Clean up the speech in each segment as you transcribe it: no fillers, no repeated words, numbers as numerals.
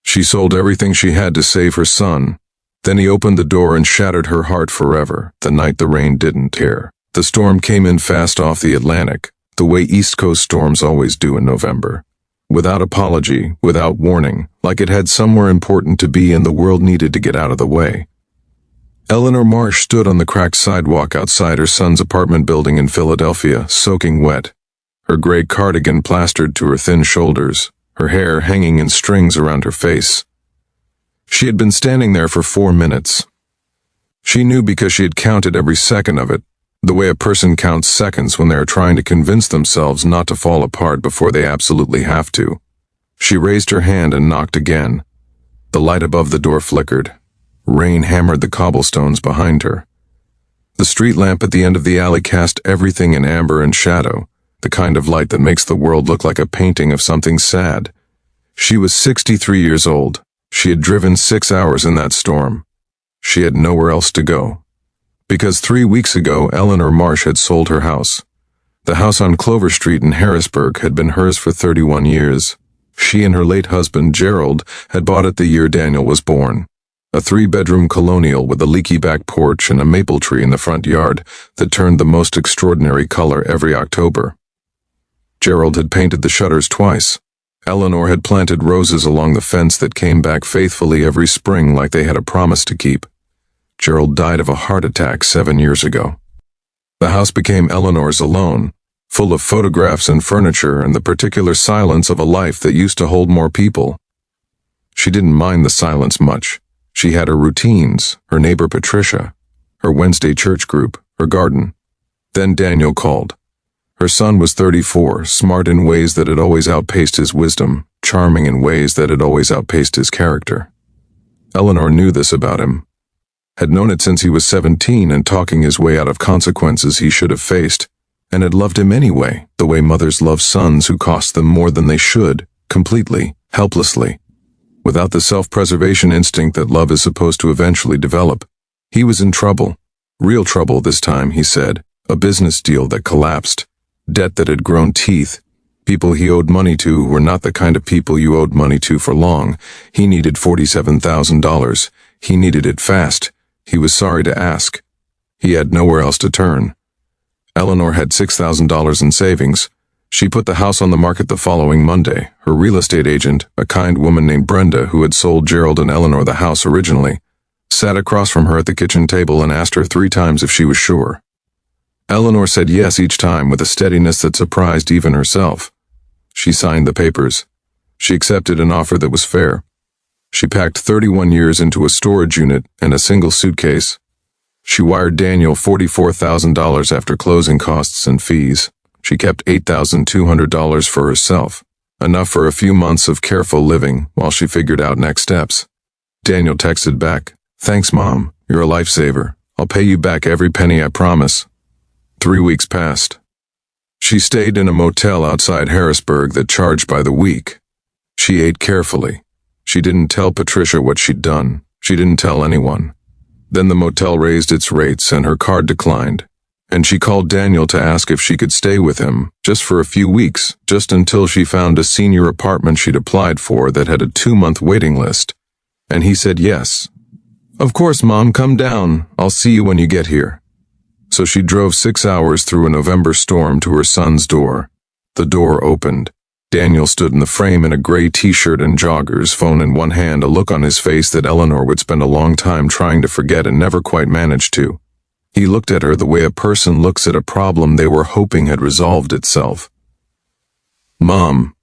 She sold everything she had to save her son. Then he opened the door and shattered her heart forever, the night the rain didn't tear. The storm came in fast off the Atlantic, the way East Coast storms always do in November. Without apology, without warning, like it had somewhere important to be and the world needed to get out of the way. Eleanor Marsh stood on the cracked sidewalk outside her son's apartment building in Philadelphia, soaking wet, her gray cardigan plastered to her thin shoulders, her hair hanging in strings around her face. She had been standing there for 4 minutes. She knew because she had counted every second of it, the way a person counts seconds when they are trying to convince themselves not to fall apart before they absolutely have to. She raised her hand and knocked again. The light above the door flickered. Rain hammered the cobblestones behind her. The street lamp at the end of the alley cast everything in amber and shadow, the kind of light that makes the world look like a painting of something sad. She was 63 years old. She had driven 6 hours in that storm. She had nowhere else to go. Because 3 weeks ago, Eleanor Marsh had sold her house. The house on Clover Street in Harrisburg had been hers for 31 years. She and her late husband, Gerald, had bought it the year Daniel was born. A 3-bedroom colonial with a leaky back porch and a maple tree in the front yard that turned the most extraordinary color every October. Gerald had painted the shutters twice. Eleanor had planted roses along the fence that came back faithfully every spring like they had a promise to keep. Gerald died of a heart attack 7 years ago. The house became Eleanor's alone, full of photographs and furniture and the particular silence of a life that used to hold more people. She didn't mind the silence much. She had her routines, her neighbor Patricia, her Wednesday church group, her garden. Then Daniel called. Her son was 34, smart in ways that had always outpaced his wisdom, charming in ways that had always outpaced his character. Eleanor knew this about him, had known it since he was 17 and talking his way out of consequences he should have faced, and had loved him anyway, the way mothers love sons who cost them more than they should, completely, helplessly. Without the self-preservation instinct that love is supposed to eventually develop. He was in trouble. Real trouble this time, he said. A business deal that collapsed. Debt that had grown teeth. People he owed money to who were not the kind of people you owed money to for long. He needed $47,000. He needed it fast. He was sorry to ask. He had nowhere else to turn. Eleanor had $6,000 in savings. She put the house on the market the following Monday. Her real estate agent, a kind woman named Brenda who had sold Gerald and Eleanor the house originally, sat across from her at the kitchen table and asked her 3 times if she was sure. Eleanor said yes each time with a steadiness that surprised even herself. She signed the papers. She accepted an offer that was fair. She packed 31 years into a storage unit and a single suitcase. She wired Daniel $44,000 after closing costs and fees. She kept $8,200 for herself, enough for a few months of careful living while she figured out next steps. Daniel texted back, "Thanks, Mom. You're a lifesaver. I'll pay you back every penny, I promise." 3 weeks passed. She stayed in a motel outside Harrisburg that charged by the week. She ate carefully. She didn't tell Patricia what she'd done. She didn't tell anyone. Then the motel raised its rates and her card declined. And she called Daniel to ask if she could stay with him, just for a few weeks, just until she found a senior apartment she'd applied for that had a 2-month waiting list. And he said yes. "Of course, Mom, come down. I'll see you when you get here." So she drove 6 hours through a November storm to her son's door. The door opened. Daniel stood in the frame in a gray t-shirt and joggers, phone in one hand, a look on his face that Eleanor would spend a long time trying to forget and never quite managed to. He looked at her the way a person looks at a problem they were hoping had resolved itself. "Mom."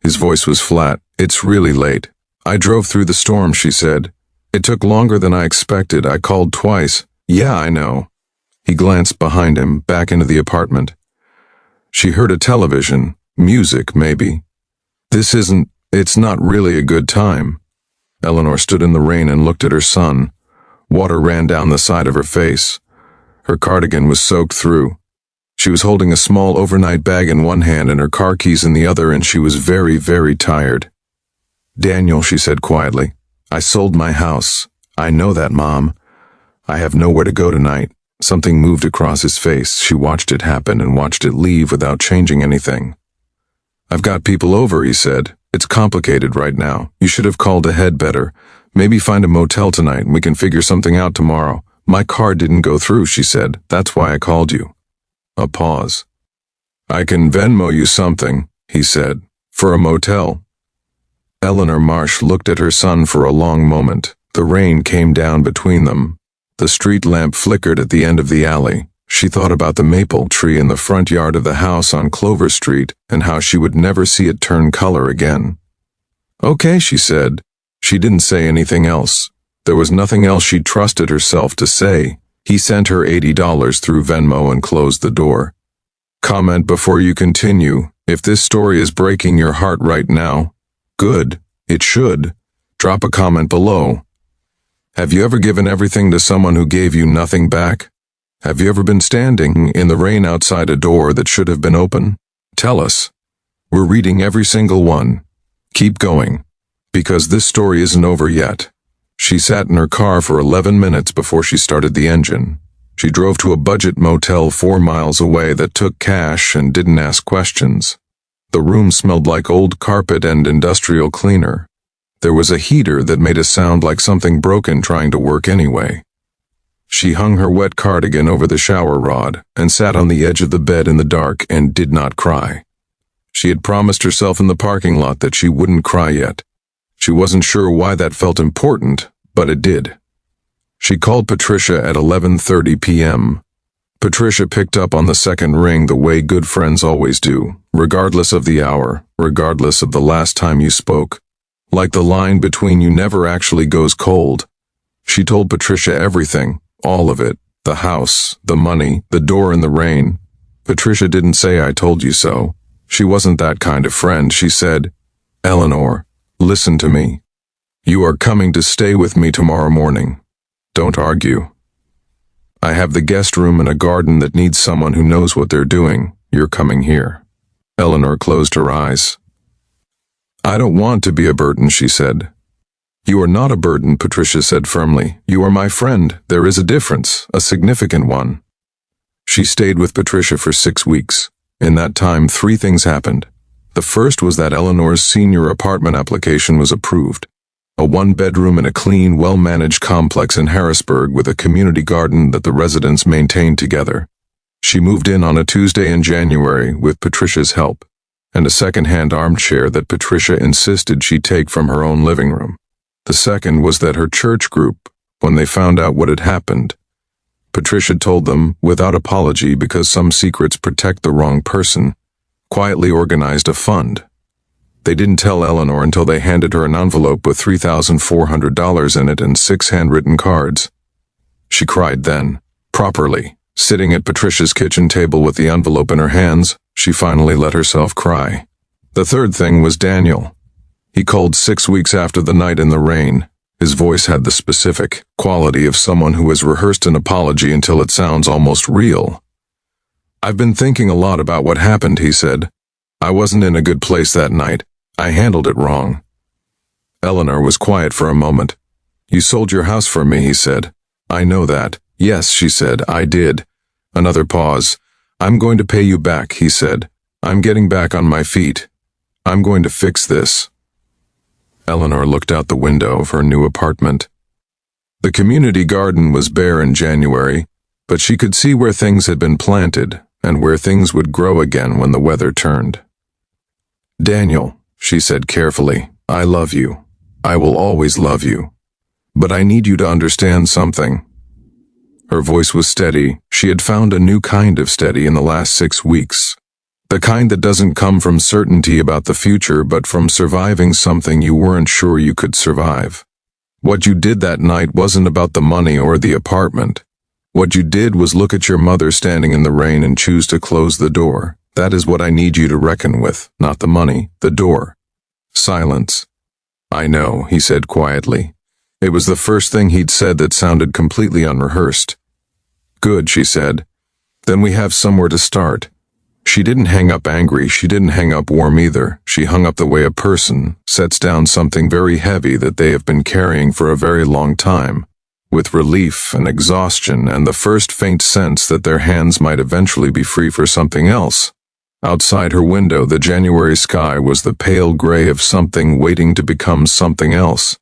His voice was flat. "It's really late. I drove through the storm," she said. "It took longer than I expected. I called twice." "Yeah, I know." He glanced behind him, back into the apartment. She heard a television, music maybe. It's not really a good time." Eleanor stood in the rain and looked at her son. Water ran down the side of her face. Her cardigan was soaked through. She was holding a small overnight bag in one hand and her car keys in the other, and she was very, very tired. "Daniel," she said quietly, "I sold my house. I know that, Mom. I have nowhere to go tonight." Something moved across his face. She watched it happen and watched it leave without changing anything. "I've got people over," he said. It's complicated right now. You should have called ahead better. Maybe find a motel tonight and we can figure something out tomorrow. My card didn't go through, she said. That's why I called you. A pause. I can Venmo you something, he said. For a motel. Eleanor Marsh looked at her son for a long moment. The rain came down between them. The street lamp flickered at the end of the alley. She thought about the maple tree in the front yard of the house on Clover Street and how she would never see it turn color again. Okay, she said. She didn't say anything else. There was nothing else she trusted herself to say. He sent her $80 through Venmo and closed the door. Comment before you continue. If this story is breaking your heart right now, good, it should. Drop a comment below. Have you ever given everything to someone who gave you nothing back? Have you ever been standing in the rain outside a door that should have been open? Tell us. We're reading every single one. Keep going. Because this story isn't over yet. She sat in her car for 11 minutes before she started the engine. She drove to a budget motel 4 miles away that took cash and didn't ask questions. The room smelled like old carpet and industrial cleaner. There was a heater that made a sound like something broken trying to work anyway. She hung her wet cardigan over the shower rod and sat on the edge of the bed in the dark and did not cry. She had promised herself in the parking lot that she wouldn't cry yet. She wasn't sure why that felt important, but it did. She called Patricia at 11:30 p.m. Patricia picked up on the second ring the way good friends always do, regardless of the hour, regardless of the last time you spoke. Like the line between you never actually goes cold. She told Patricia everything. All of it. The house, the money, the door in the rain. Patricia didn't say I told you so. She wasn't that kind of friend. She said, Eleanor, listen to me. You are coming to stay with me tomorrow morning. Don't argue. I have the guest room and a garden that needs someone who knows what they're doing. You're coming here. Eleanor closed her eyes. I don't want to be a burden, she said. You are not a burden, Patricia said firmly. You are my friend. There is a difference, a significant one. She stayed with Patricia for 6 weeks. In that time, 3 things happened. The first was that Eleanor's senior apartment application was approved. A 1-bedroom in a clean, well-managed complex in Harrisburg with a community garden that the residents maintained together. She moved in on a Tuesday in January with Patricia's help, and a second-hand armchair that Patricia insisted she take from her own living room. The second was that her church group, when they found out what had happened, Patricia told them, without apology because some secrets protect the wrong person, quietly organized a fund. They didn't tell Eleanor until they handed her an envelope with $3,400 in it and 6 handwritten cards. She cried then, properly. Sitting at Patricia's kitchen table with the envelope in her hands, she finally let herself cry. The third thing was Daniel. He called 6 weeks after the night in the rain. His voice had the specific quality of someone who has rehearsed an apology until it sounds almost real. I've been thinking a lot about what happened, he said. I wasn't in a good place that night. I handled it wrong. Eleanor was quiet for a moment. You sold your house for me, he said. I know that. Yes, she said, I did. Another pause. I'm going to pay you back, he said. I'm getting back on my feet. I'm going to fix this. Eleanor looked out the window of her new apartment. The community garden was bare in January, but she could see where things had been planted and where things would grow again when the weather turned. Daniel, she said carefully, I love you. I will always love you. But I need you to understand something. Her voice was steady. She had found a new kind of steady in the last 6 weeks. The kind that doesn't come from certainty about the future, but from surviving something you weren't sure you could survive. What you did that night wasn't about the money or the apartment. What you did was look at your mother standing in the rain and choose to close the door. That is what I need you to reckon with, not the money, the door. Silence. I know, he said quietly. It was the first thing he'd said that sounded completely unrehearsed. Good, she said. Then we have somewhere to start. She didn't hang up angry, she didn't hang up warm either. She hung up the way a person sets down something very heavy that they have been carrying for a very long time, with relief and exhaustion and the first faint sense that their hands might eventually be free for something else. Outside her window, the January sky was the pale gray of something waiting to become something else.